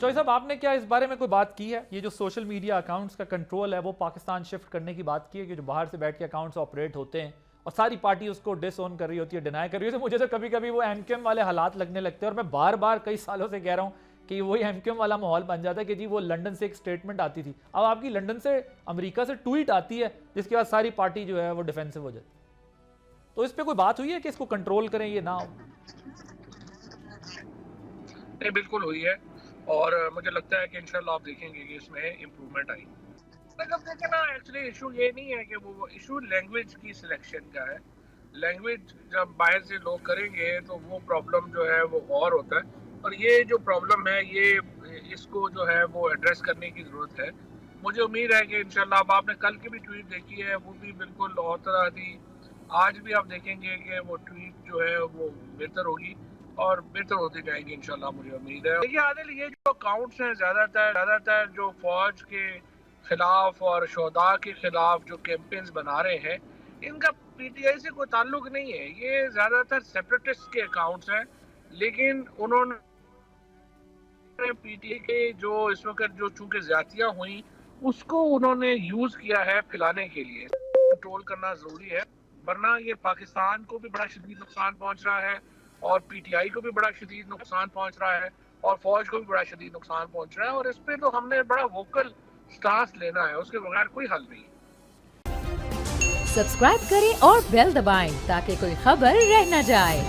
चौधरी साहब, आपने क्या इस बारे में कोई बात की है? ये जो सोशल मीडिया अकाउंट्स का कंट्रोल है वो पाकिस्तान शिफ्ट करने की बात की है कि जो बाहर से बैठ के अकाउंट्स ऑपरेट होते हैं और सारी पार्टी उसको डिसओन कर रही होती है, डिनाई कर रही होती है। मुझे तो कभी कभी वो एमक्यूएम वाले हालात लगने लगते हैं और मैं बार बार कई सालों से कह रहा हूँ कि वही एमक्यूएम वाला माहौल बन जाता है कि जी वो लंदन से एक स्टेटमेंट आती थी, अब आपकी लंदन से अमेरिका से ट्वीट आती है जिसके बाद सारी पार्टी जो है वो डिफेंसिव हो जाती है। तो इस पर कोई बात हुई है कि इसको कंट्रोल करें, ये ना हो? नहीं, बिल्कुल हुई है और मुझे लगता है कि इंशाल्लाह आप देखेंगे कि इसमें इम्प्रूवमेंट आई। मतलब देखें ना, एक्चुअली इशू ये नहीं है कि वो इशू लैंग्वेज की सिलेक्शन का है। लैंग्वेज जब बाहर से लोग करेंगे तो वो प्रॉब्लम जो है वो और होता है, और ये जो प्रॉब्लम है ये इसको जो है वो एड्रेस करने की ज़रूरत है। मुझे उम्मीद है कि इंशाल्लाह अब आपने कल की भी ट्वीट देखी है, वो भी बिल्कुल और तरह थी। आज भी आप देखेंगे कि वो ट्वीट जो है वो बेहतर होगी और बेहतर होती जाएगी इंशाल्लाह, मुझे उम्मीद है। देखिए आदिल, ये जो अकाउंट्स हैं ज़्यादातर जो फौज के खिलाफ और शोहदा के खिलाफ जो कैंपेन्स बना रहे हैं, इनका पीटीआई से कोई ताल्लुक नहीं है। ये ज़्यादातर सेपरेटिस्ट के अकाउंट्स हैं, लेकिन उन्होंने पीटीआई के जो इस वक्त जो चूंकि ज्यादतियां हुई उसको उन्होंने यूज किया है फैलाने के लिए। कंट्रोल करना जरूरी है, वरना ये पाकिस्तान को भी बड़ा शदीद नुकसान पहुंच रहा है और पीटीआई को भी बड़ा शदीद नुकसान पहुंच रहा है और फौज को भी बड़ा शदीद नुकसान पहुंच रहा है। और इस पे तो हमने बड़ा वोकल स्टांस लेना है, उसके बगैर कोई हल नहीं। सब्सक्राइब करें और बेल दबाएं ताकि कोई खबर रह न जाए।